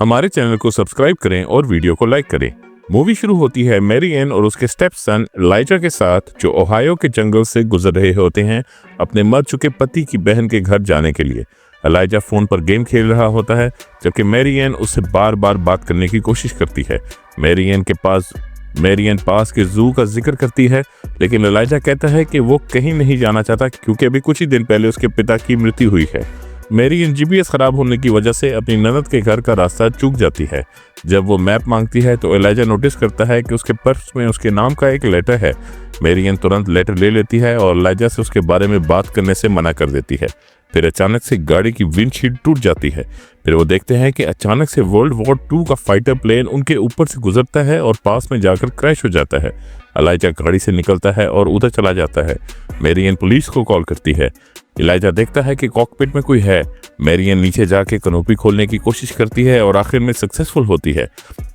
हमारे चैनल को सब्सक्राइब करें और वीडियो को लाइक करें। मूवी शुरू होती है मैरी एन और उसके स्टेप सन एलाइजा के साथ, जो ओहायो के जंगल से गुजर रहे होते हैं अपने मर चुके पति की बहन के घर जाने के लिए। एलाइजा फोन पर गेम खेल रहा होता है जबकि मैरी एन उससे बार बार बात करने की कोशिश करती है। मैरी एन पास के जू का जिक्र करती है, लेकिन एलाइजा कहता है कि वो कहीं नहीं जाना चाहता क्योंकि अभी कुछ ही दिन पहले उसके पिता की मृत्यु हुई है। मैरी एन जीपीएस खराब होने की वजह से अपनी ननद के घर का रास्ता चूक जाती है। जब वो मैप मांगती है तो एलाइजा नोटिस करता है कि उसके पर्स में उसके नाम का एक लेटर है। मैरी एन तुरंत लेटर ले लेती है और एलाइजा से उसके बारे में बात करने से मना कर देती है। फिर अचानक से गाड़ी की विंडशील्ड टूट जाती है। फिर वो देखते हैं कि अचानक से वर्ल्ड वॉर 2 का फाइटर प्लेन उनके ऊपर से गुजरता है और पास में जाकर क्रैश हो जाता है। एलाइजा गाड़ी से निकलता है और उधर चला जाता है। मैरी एन पुलिस को कॉल करती है। एलाइजा देखता है कि कॉकपिट में कोई है। मैरी एन नीचे जाके कनोपी खोलने की कोशिश करती है और आखिर में सक्सेसफुल होती है।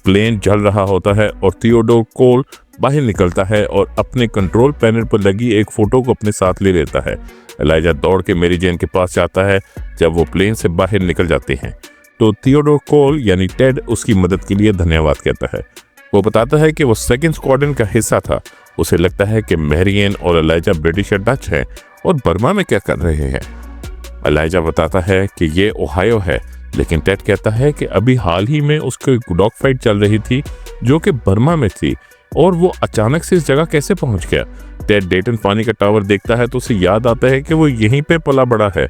प्लेन जल रहा होता है और थियोडोर कोल बाहर निकलता है और अपने कंट्रोल पैनल पर लगी एक फोटो को अपने साथ ले लेता है। एलाइजा दौड़ के मैरी जेन के पास जाता है। जब वो प्लेन से बाहर निकल जाते हैं तो थियोडोर कोल यानी टेड उसकी मदद के लिए धन्यवाद कहता है। वो बताता है कि वो सेकंड स्क्वाड्रन का हिस्सा था। उसे लगता है कि मैरी एन और एलाइजा ब्रिटिश या डच हैं और बर्मा में क्या कर रहे हैं। एलाइजा बताता है कि ये ओहायो है, लेकिन टेड कहता है कि अभी हाल ही में उसकी डॉग फाइट चल रही थी जो कि बर्मा में थी और वो अचानक से इस जगह कैसे पहुंच गया। टेड डेटन पानी का टावर देखता है तो उसे याद आता है कि वो यहीं पे पला बड़ा है।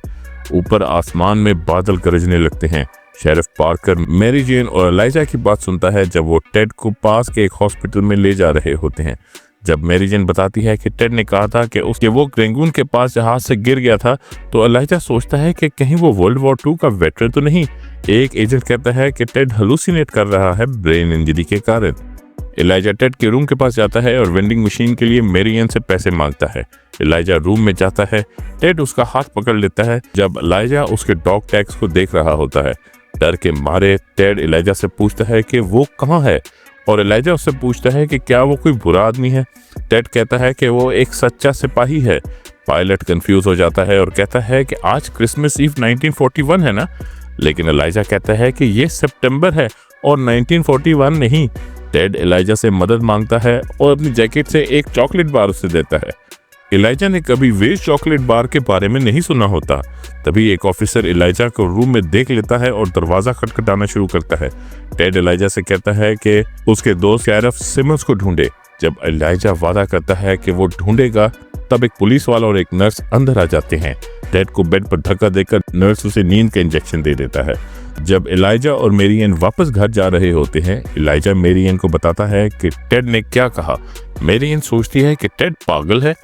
ऊपर आसमान में बादल गरजने लगते हैं। शेरिफ पार्कर मैरी जेन और एलाइजा की बात सुनता है जब वो टेड को पास के एक हॉस्पिटल में ले जा रहे होते हैं। जब मैरी जेन बताती है कि टेड ने कहा था कि वो रेंगून के पास जहाज से गिर गया था, तो एलाइजा सोचता है कि कहीं वो वर्ल्ड वॉर 2 का वेटरन तो नहीं। एक एजेंट कहता है कि टेड हेलुसिनेट कर रहा है ब्रेन इंजरी के कारण। एलाइजा टेड के रूम के पास जाता है और वेंडिंग मशीन के लिए मैरी एन से पैसे मांगता है। एलाइजा रूम में जाता है। टेड उसका हाथ पकड़ लेता है जब एलाइजा उसके डॉग टैग्स को देख रहा होता है। डर के मारे टेड एलाइजा से पूछता है कि वो कहाँ है और एलाइजा उससे पूछता है कि क्या वो कोई बुरा आदमी है। टेड कहता है कि वो एक सच्चा सिपाही है। पायलट कंफ्यूज हो जाता है और कहता है कि आज क्रिसमस ईव 1941 है ना, लेकिन एलाइजा कहता है कि ये सितंबर है और 1941 नहीं। टेड एलाइजा से मदद मांगता है और अपनी जैकेट से एक चॉकलेट बार उसे देता है। एलाइजा ने कभी वेज चॉकलेट बार के बारे में नहीं सुना होता। तभी एक ऑफिसर एलाइजा को रूम में देख लेता है और दरवाजा खटखटाना शुरू करता है। टेड एलाइजा से कहता है कि उसके दोस्त शेरिफ सिमंस को ढूंढे। जब एलाइजा वादा करता है कि वो ढूंढेगा, तब एक पुलिस वाला और एक नर्स अंदर आ जाते हैं। टेड को बेड पर धक्का देकर नर्स उसे नींद का इंजेक्शन दे देता है। जब एलाइजा और मैरी एन वापस घर जा रहे होते हैं, एलाइजा मैरी एन को बताता है कि टेड ने क्या कहा। मैरी एन सोचती है कि टेड पागल है,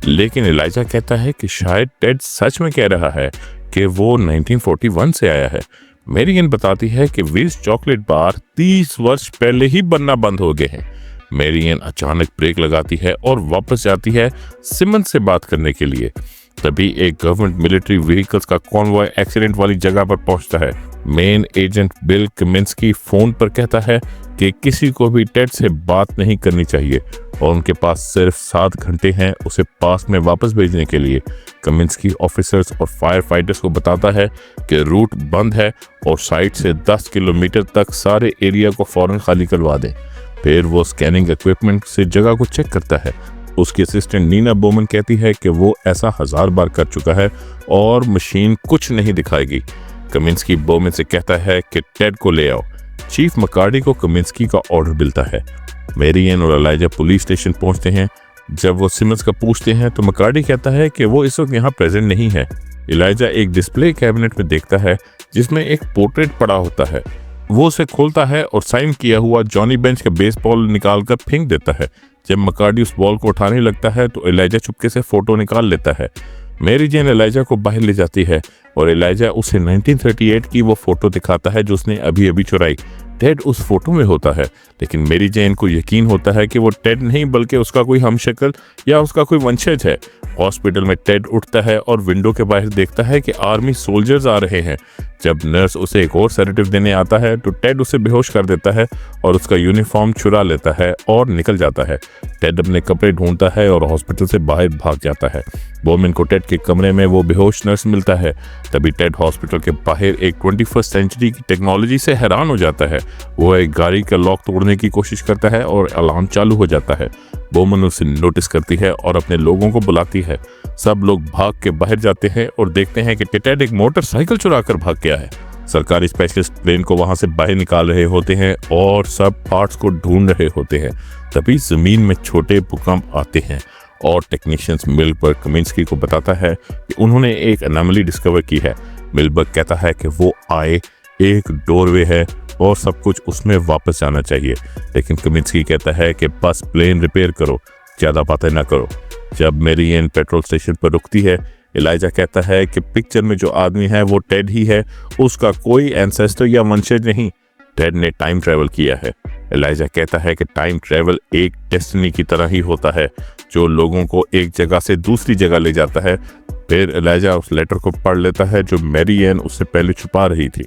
लेकिन एलाइजा कहता है कि शायद टेड सच में कह रहा है कि वो 1941 से आया है। मैरी एन बताती है कि वेज चॉकलेट बार 30 वर्ष पहले ही बनना बंद हो गए हैं। मैरी एन अचानक ब्रेक लगाती है और वापस जाती है सिमंस से बात करने के लिए। तभी एक गवर्नमेंट मिलिट्री व्हीकल्स का कॉन्वॉय एक्सीडेंट वाली जगह पर पहुंचता है। मेन एजेंट बिल कमिंस्की फोन पर कहता है कि किसी को भी टेड से बात नहीं करनी चाहिए और उनके पास सिर्फ 7 घंटे हैं उसे पास में वापस भेजने के लिए। कमिंस्की ऑफिसर्स और फायर फाइटर्स को बताता है कि रूट बंद है और साइट से 10 किलोमीटर तक सारे एरिया को फौरन खाली करवा दें। फिर वो स्कैनिंग इक्विपमेंट से जगह को चेक करता है। उसकी असिस्टेंट नीना बोमन कहती है कि वो ऐसा 1000 बार कर चुका है और मशीन कुछ नहीं दिखाएगी। कमिंस्की बोमन से कहता है कि टेड को ले आओ। चीफ मकार्डी को कमिंस्की का ऑर्डर मिलता है। मैरी एन और एलाइजा पुलिस स्टेशन पहुंचते हैं। जब वो सिमंस का पूछते हैं तो मकार्डी कहता है कि वो इस वक्त यहाँ प्रेजेंट नहीं है। एलाइजा एक डिस्प्ले कैबिनेट में देखता है जिसमें एक पोर्ट्रेट पड़ा होता है। वो उसे खोलता है और साइन किया हुआ जॉनी बेंच का बेसबॉल निकालकर फेंक देता है। जब मकार्डी उस बॉल को उठाने लगता है तो एलाइजा चुपके से फोटो निकाल लेता है। मैरी जेन एलाइजा को बाहर ले जाती है और एलाइजा उसे 1938 की वो फोटो दिखाता है जो उसने अभी अभी चुराई। टेड उस फोटो में होता है, लेकिन मैरी जेन को यकीन होता है कि वो टेड नहीं बल्कि उसका कोई हमशक्ल या उसका कोई वंशज है। हॉस्पिटल में टेड उठता है और विंडो के बाहर देखता है कि आर्मी सोल्जर्स आ रहे हैं। जब नर्स उसे एक और सेडेटिव देने आता है तो टेड उसे बेहोश कर देता है और उसका यूनिफॉर्म चुरा लेता है और निकल जाता है। टेड अपने कपड़े ढूंढता है और हॉस्पिटल से बाहर भाग जाता है। बोमन को टेड के कमरे में वो बेहोश नर्स मिलता है। तभी टेड हॉस्पिटल के बाहर एक 21st सेंचुरी की टेक्नोलॉजी से हैरान हो जाता है। वो एक गाड़ी का लॉक तोड़ने की कोशिश करता है और अलार्म चालू हो जाता है। बोमन उसे नोटिस करती है और अपने लोगों को बुलाती है। सब लोग भाग के बाहर जाते हैं और देखते हैं कि टेड एक मोटरसाइकिल चुरा कर भाग गया है। सरकारी स्पेशलिस्ट प्लेन को वहां से बाहर निकाल रहे होते हैं और सब पार्ट्स को ढूंढ रहे होते हैं। तभी जमीन में छोटे भूकंप आते हैं और टेक्नीशियंस मिलबर्ग कमिंस्की को बताता है कि उन्होंने एक एनोमली डिस्कवर की है। मिलबर्ग कहता है कि वो आए एक डोरवे है और सब कुछ उसमें वापस जाना चाहिए, लेकिन कमिंस्की कहता है कि बस प्लेन रिपेयर करो, ज्यादा बातें ना करो। जब मैरी एन पेट्रोल स्टेशन पर रुकती है, एलाइजा कहता है कि पिक्चर में जो आदमी है वो टेड ही है, उसका कोई एंसेस्टर या वंशज नहीं। टेड ने टाइम ट्रेवल किया है। एलाइजा कहता है कि टाइम ट्रेवल एक डेस्टिनी की तरह ही होता है जो लोगों को एक जगह से दूसरी जगह ले जाता है। फिर एलाइजा उस लेटर को पढ़ लेता है जो मैरी एन उससे पहले छुपा रही थी।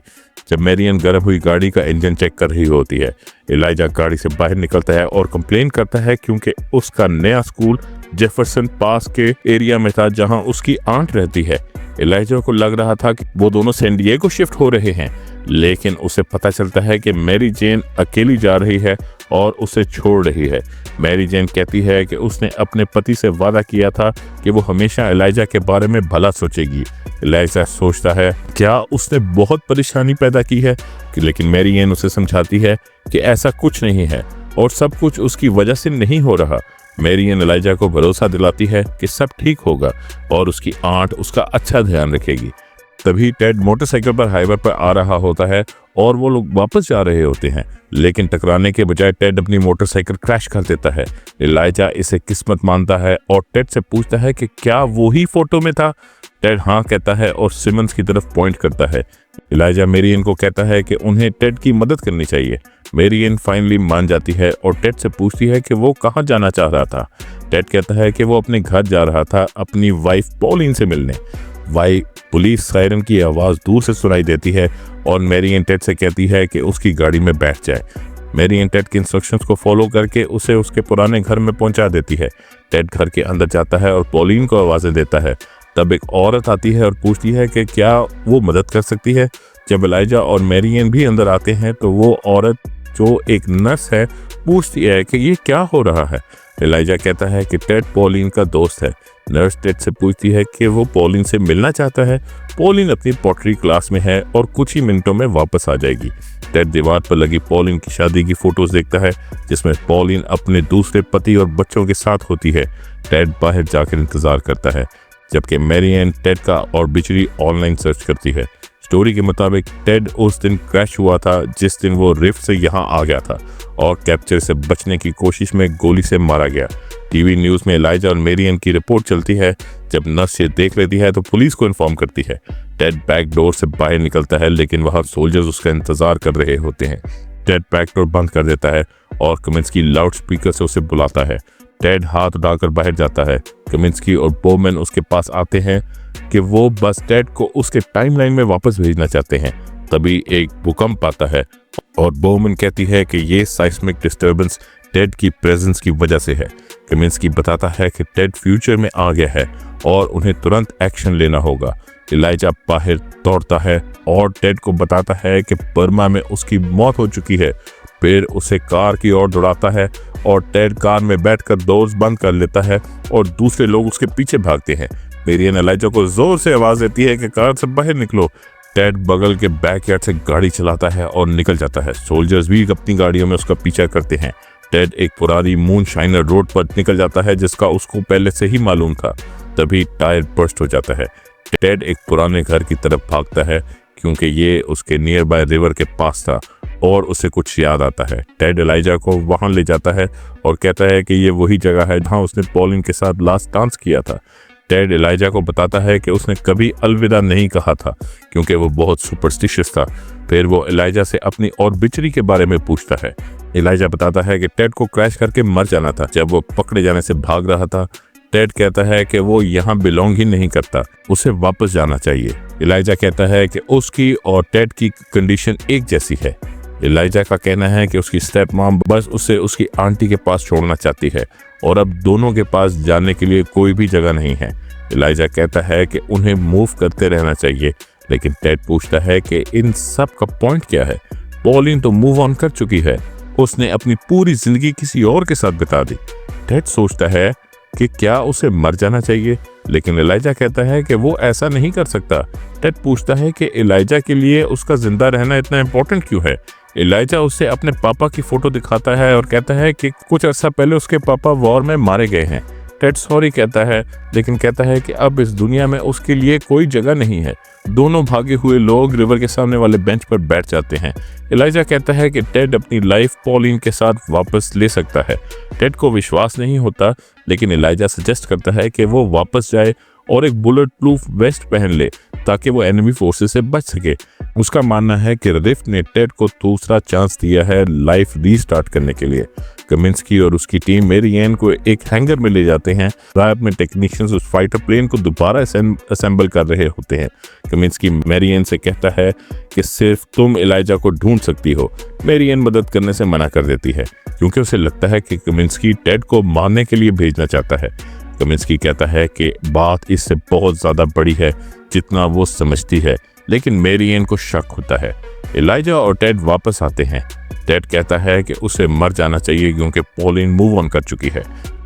जब मैरी एन गर्म हुई गाड़ी का इंजन चेक कर रही होती है, एलाइजा गाड़ी से बाहर निकलता है और कंप्लेन करता है क्योंकि उसका नया स्कूल जेफरसन पास के एरिया में था जहां उसकी आंट रहती है। एलाइजा को लग रहा था कि वो दोनों सैन डिएगो शिफ्ट हो रहे हैं, लेकिन उसे पता चलता है कि मैरी जेन अकेली जा रही है और उसे छोड़ रही है। मैरी जेन कहती है कि उसने अपने पति से वादा किया था कि वो हमेशा एलाइजा के बारे में भला सोचेगी। एलाइजा सोचता है क्या उसने बहुत परेशानी पैदा की है, लेकिन मैरी जेन उसे समझाती है कि ऐसा कुछ नहीं है और सब कुछ उसकी वजह से नहीं हो रहा। मैरी एन एलाइजा को भरोसा दिलाती है कि सब ठीक होगा और उसकी आंट उसका अच्छा ध्यान रखेगी। तभी टेड मोटरसाइकिल पर हाईवे पर आ रहा होता है और वो लोग वापस जा रहे होते हैं, लेकिन टकराने के बजाय टेड अपनी मोटरसाइकिल क्रैश कर देता है। एलाइजा इसे किस्मत मानता है और टेड से पूछता है कि क्या वो ही फोटो में था। टेड हाँ कहता है और सिमंस की तरफ पॉइंट करता है। एलाइजा मैरी एन को कहता है कि उन्हें टेड की मदद करनी चाहिए। मैरी एन फाइनली मान जाती है और टेड से पूछती है कि वो कहाँ जाना चाह रहा था। टेड कहता है कि वो अपने घर जा रहा था अपनी वाइफ पॉलिन से मिलने। पुलिस सायरन की आवाज़ दूर से सुनाई देती है और मैरी एन टेड से कहती है कि उसकी गाड़ी में बैठ जाए। मैरी एन टेड के इंस्ट्रक्शंस को फॉलो करके उसे उसके पुराने घर में पहुंचा देती है। टेड घर के अंदर जाता है और पॉलिन को आवाज़ें देता है। तब एक औरत आती है और पूछती है कि क्या वो मदद कर सकती है। जब एलाइजा और मैरी एन भी अंदर आते हैं तो वो औरत जो एक नर्स है पूछती है कि ये क्या हो रहा है। एलाइजा कहता है कि टेड पॉलिन का दोस्त है। नर्स टेड से पूछती है कि वो पॉलिन से मिलना चाहता है। पॉलिन अपनी पॉटरी क्लास में है और कुछ ही मिनटों में वापस आ जाएगी। टेड दीवार पर लगी पॉलिन की शादी की फोटोज देखता है जिसमें पॉलिन अपने दूसरे पति और बच्चों के साथ होती है। टेड बाहर जाकर इंतजार करता है जबकि मैरी एन टेड का और बिचरी ऑनलाइन सर्च करती है। स्टोरी के मुताबिक टेड उस दिन क्रैश हुआ था जिस दिन वो रिफ्ट से यहाँ आ गया था और कैप्चर से बचने की कोशिश में गोली से मारा गया। टीवी न्यूज़ में एलाइजा और मैरी एन की रिपोर्ट चलती है। जब नर्स ये देख लेती है तो पुलिस को इन्फॉर्म करती है। टेड बैक डोर से बाहर निकलता है लेकिन वहाँ सोल्जर्स उसका इंतजार कर रहे होते हैं। टेड बैक डोर बंद कर देता है और कमिंस्की लाउड स्पीकर से उसे बुलाता है। टेड हाथ उठाकर बाहर जाता है। कमिंस्की और बोमन उसके पास आते हैं कि वो बस टेड को उसके टाइमलाइन में वापस भेजना चाहते हैं। तभी एक भूकंप आता है और बोमन कहती है कि ये साइस्मिक डिस्टर्बेंस टेड की प्रेजेंस की वजह से है। कमिंस्की बताता है कि टेड फ्यूचर में आ गया है और उन्हें तुरंत एक्शन लेना होगा। एलाइजा बाहर दौड़ता है और टेड को बताता है कि बर्मा में उसकी मौत हो चुकी है। फिर उसे कार की ओर दौड़ाता है और टेड कार में बैठकर डोर्स बंद कर लेता है और दूसरे लोग उसके पीछे भागते हैं। मैरी एन एलाइजा को जोर से आवाज देती है कि कार से बाहर निकलो। टेड बगल के बैकयार्ड से गाड़ी चलाता है और निकल जाता है। सोल्जर्स भी अपनी गाड़ियों में उसका पीछा करते हैं। टेड एक पुरानी मून शाइनर रोड पर निकल जाता है जिसका उसको पहले से ही मालूम था। तभी टायर बर्स्ट हो जाता है। टेड एक पुराने घर की तरफ भागता है क्योंकि ये उसके नियर बाय रिवर के पास था और उसे कुछ याद आता है। टेड एलाइजा को वहां ले जाता है और कहता है कि ये वही जगह है जहां उसने पॉलिन के साथ लास्ट डांस किया था। टेड एलाइजा को बताता है कि उसने कभी अलविदा नहीं कहा था क्योंकि वो बहुत सुपरस्टिशियस था। फिर वो एलाइजा से अपनी और बिचरी के बारे में पूछता है। एलाइजा बताता है कि टेड को क्रैश करके मर जाना था जब वो पकड़े जाने से भाग रहा था। टेड कहता है कि वो यहाँ बिलोंग ही नहीं करता, उसे वापस जाना चाहिए। एलाइजा कहता है कि उसकी और टेड की कंडीशन एक जैसी है। एलाइजा का कहना है कि उसकी स्टेप मॉम बस उसे उसकी आंटी के पास छोड़ना चाहती है और अब दोनों के पास जाने के लिए कोई भी जगह नहीं है। एलाइजा कहता है कि उन्हें मूव करते रहना चाहिए, लेकिन टेड पूछता है कि इन सब का पॉइंट क्या है। पॉलिन तो मूव ऑन कर चुकी है, उसने अपनी पूरी जिंदगी किसी और के साथ बिता दी। टेड सोचता है कि क्या उसे मर जाना चाहिए, लेकिन एलाइजा कहता है कि वो ऐसा नहीं कर सकता। टेड पूछता है कि एलाइजा के लिए उसका जिंदा रहना इतना इम्पोर्टेंट क्यों है। एलाइजा उसे अपने पापा की फोटो दिखाता है और कहता है कि कुछ अर्सा पहले उसके पापा वॉर में मारे गए हैं। टेड सॉरी कहता है, लेकिन कहता है कि अब इस दुनिया में उसके लिए कोई जगह नहीं है। दोनों भागे हुए लोग रिवर के सामने वाले बेंच पर बैठ जाते हैं। एलाइजा कहता है कि टेड अपनी लाइफ पॉलिन के साथ वापस ले सकता है। टेड को विश्वास नहीं होता, लेकिन एलाइजा सजेस्ट करता है कि वो वापस जाए और एक बुलेट प्रूफ वेस्ट पहन ले ताकि वो एनिमी फोर्सेस से बच सके। उसका मानना है कि रिफ्ट ने टेड को दूसरा चांस दिया है लाइफ रीस्टार्ट करने के लिए। कमिंस्की और उसकी टीम मेरी एन को एक हैंगर में ले जाते हैं। रात में टेक्नीशियंस उस फाइटर प्लेन को दोबारा असेंबल कर रहे होते हैं। कमिंस्की मेरी एन से कहता है कि सिर्फ तुम एलाइजा को ढूंढ सकती हो। मेरी एन मदद करने से मना कर देती है क्योंकि उसे लगता है कि कमिंस्की टेड को मारने के लिए भेजना चाहता है। कमिंस्की कहता है कि बात इससे बहुत ज़्यादा बड़ी है जितना वो समझती है, लेकिन मेरी एन को शक होता है। एलाइजा और टेड वापस आते हैं। टेड कहता है कि उसे मर जाना चाहिए क्योंकि पॉलिन मूव ऑन कर चुकी है।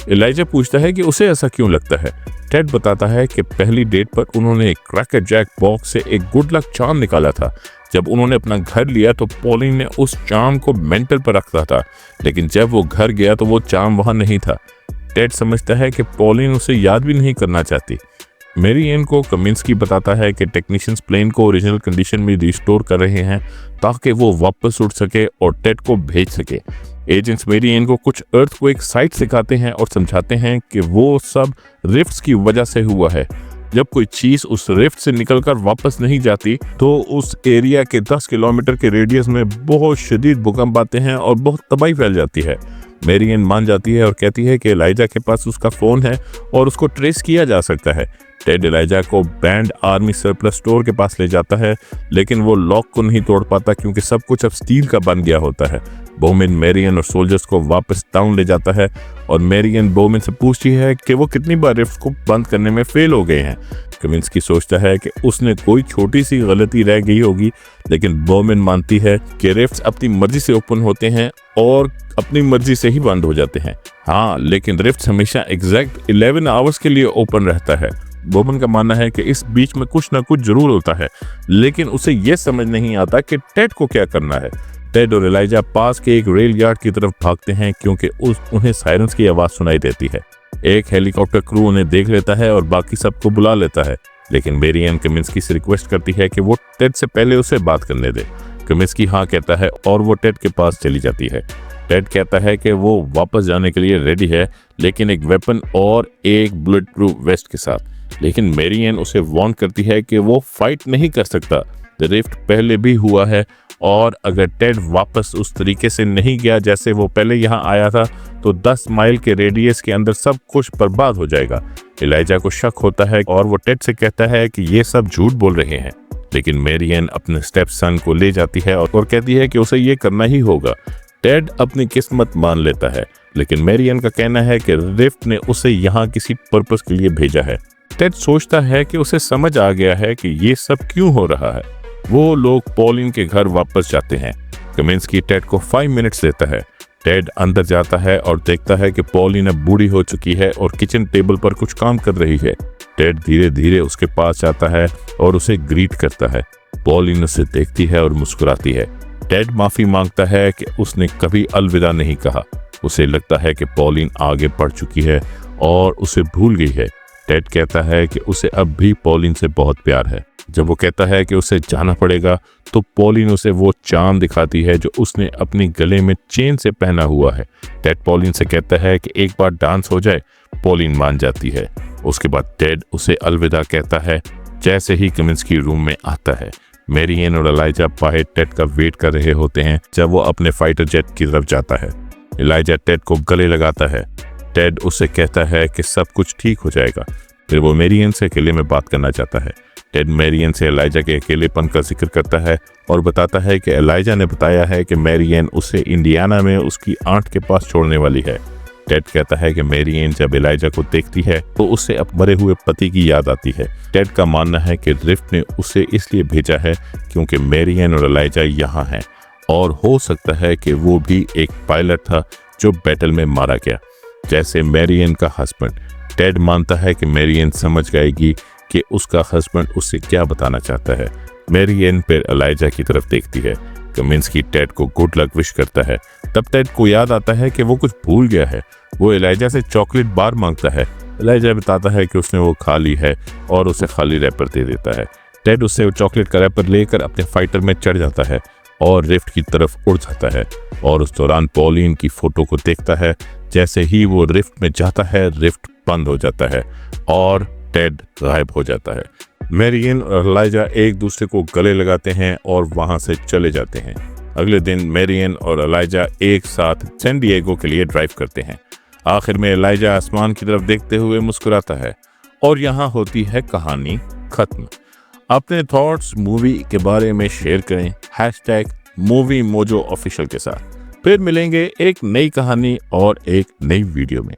एलाइजा पूछता है कि उसे ऐसा क्यों लगता है। टेड बताता है कि पहली डेट पर उन्होंने एक क्रैकर जैक बॉक्स से एक गुड लक चार्म निकाला था। जब उन्होंने अपना घर लिया तो पॉलिन ने उस चार्म को मेंटल पर रखा था, लेकिन जब वो घर गया तो वो चार्म वहां नहीं था। टेड समझता है कि पॉलिन उसे याद भी नहीं करना चाहती। मेरी एन को कमिंस्की बताता है कि टेक्नीशियंस प्लेन को ओरिजिनल कंडीशन में रिस्टोर कर रहे हैं ताकि वो वापस उड़ सके और टेड को भेज सके। एजेंट्स मेरी एन को कुछ अर्थक्वेक साइट सिखाते हैं और समझाते हैं कि वो सब रिफ्ट्स की वजह से हुआ है। जब कोई चीज उस रिफ्ट से निकलकर वापस नहीं जाती तो उस एरिया के 10 किलोमीटर के रेडियस में बहुत शदीद भूकंप आते हैं और बहुत तबाही फैल जाती है। मेरी एन मान जाती है और कहती है कि एलाइजा के पास उसका फोन है और उसको ट्रेस किया जा सकता है। टेड एलाइजा को बैंड आर्मी सरप्लस स्टोर के पास ले जाता है, लेकिन वो लॉक को नहीं तोड़ पाता क्योंकि सब कुछ अब स्टील का बन गया होता है। बोमिन मेरियन और सोल्जर्स को वापस टाउन ले जाता है और मेरियन बोमिन से पूछती है कि वो कितनी बार रिफ्ट को बंद करने में फेल हो गए हैं। कमिंस्की सोचता है कि उसने कोई छोटी सी गलती रह गई होगी, लेकिन बोमिन मानती है कि रिफ्ट्स अपनी मर्जी से ओपन होते हैं और अपनी मर्जी से ही बंद हो जाते हैं। हाँ, लेकिन रिफ्ट्स हमेशा एग्जैक्ट 11 आवर्स के लिए ओपन रहता है। बोमन का मानना है कि इस बीच में कुछ ना कुछ जरूर होता है, लेकिन उसे यह समझ नहीं आता कि टेड को क्या करना है। टेड और एलाइजा पास के एक रेल यार्ड की तरफ भागते हैं क्योंकि उन्हें सायरन्स की आवाज सुनाई देती है। एक हेलीकॉप्टर क्रू उन्हें देख लेता है और बाकी सबको बुला लेता है, लेकिन मेरी एन कमिंस्की से रिक्वेस्ट करती है कि वो टेड से पहले उसे बात करने दे। कमिंस्की हाँ कहता है और वो टेड के पास चली जाती है। टेड कहता है कि वो वापस जाने के लिए रेडी है, लेकिन एक वेपन और एक बुलेट प्रूफ वेस्ट के साथ। लेकिन मेरी एन उसे वार्न करती है कि वो फाइट नहीं कर सकता। द रिफ्ट पहले भी हुआ है और अगर टेड वापस उस तरीके से नहीं गया जैसे वो पहले यहाँ आया था तो 10 माइल के रेडियस के अंदर सब कुछ बर्बाद हो जाएगा। एलाइजा को शक होता है और वो टेड से कहता है कि ये सब झूठ बोल रहे हैं, लेकिन मेरी एन अपने स्टेप सन को ले जाती है और कहती है कि उसे ये करना ही होगा। टेड अपनी किस्मत मान लेता है, लेकिन मेरी एन का कहना है कि रिफ्ट ने उसे यहाँ किसी पर्पस के लिए भेजा है। टेड सोचता है कि उसे समझ आ गया है कि ये सब क्यों हो रहा है। वो लोग पॉलिन के घर वापस जाते हैं। कमिंस्की टेड को 5 मिनट्स देता है। टेड अंदर जाता है और देखता है कि पॉलिन अब बूढ़ी हो चुकी है और किचन टेबल पर कुछ काम कर रही है। टेड धीरे धीरे उसके पास जाता है और उसे ग्रीट करता है। पॉलिन उसे देखती है और मुस्कुराती है। टेड माफी मांगता है कि उसने कभी अलविदा नहीं कहा। उसे लगता है कि पॉलिन आगे बढ़ चुकी है और उसे भूल गई है। टेड कहता है कि उसे अब भी पॉलिन से बहुत प्यार है। जब वो कहता है कि उसे जाना पड़ेगा तो पॉलिन उसे वो चांद दिखाती है जो उसने अपनी गले में चेन से पहना हुआ है। टेड पॉलिन से कहता है कि एक बार डांस हो जाए। पॉलिन मान जाती है। उसके बाद टेड उसे अलविदा कहता है। जैसे ही कमिंस्की रूम में आता है, मेरी एन और एलाइजा बाहर टेड का वेट कर रहे होते हैं जब वो अपने फाइटर जेट की तरफ जाता है। एलाइजा टेड को गले लगाता है। टेड उसे कहता है कि सब कुछ ठीक हो जाएगा। फिर वो मैरियन से अकेले में बात करना चाहता है। टेड मैरियन से एलाइजा के अकेलेपन का जिक्र करता है और बताता है कि एलाइजा ने बताया है कि मैरियन उसे इंडियाना में उसकी आंट के पास छोड़ने वाली है। टेड कहता है कि मैरियन जब एलाइजा को देखती है तो उसे अब मरे हुए पति की याद आती है। टेड का मानना है कि रिफ्ट ने उसे इसलिए भेजा है क्योंकि मैरियन और एलाइजा यहाँ हैं और हो सकता है कि वो भी एक पायलट था जो बैटल में मारा गया, जैसे मैरियन का हस्बैंड। टेड मानता है कि मैरियन समझ जाएगी कि उसका हस्बैंड उससे क्या बताना चाहता है। मैरियन फिर एलाइजा की तरफ देखती है। कमिंस्की टेड को गुड लक विश करता है। तब टेड को याद आता है कि वो कुछ भूल गया है। वो एलाइजा से चॉकलेट बार मांगता है। एलाइजा बताता है कि उसने वो खा ली है और उसे खाली रैपर दे देता है। टेड उससे चॉकलेट का रैपर लेकर अपने फाइटर में चढ़ जाता है और रिफ्ट की तरफ उड़ जाता है और उस दौरान पॉलिन की फोटो को देखता है। जैसे ही वो रिफ्ट में जाता है, रिफ्ट बंद हो जाता है और टेड गायब हो जाता है। मैरियन और एलाइजा एक दूसरे को गले लगाते हैं और वहां से चले जाते हैं। अगले दिन मैरियन और एलाइजा एक साथ सैन डिएगो के लिए ड्राइव करते हैं। आखिर में एलाइजा आसमान की तरफ देखते हुए मुस्कुराता है और यहाँ होती है कहानी खत्म। अपने थॉट्स मूवी के बारे में शेयर करें #MovieMojoOfficial के साथ। फिर मिलेंगे एक नई कहानी और एक नई वीडियो में।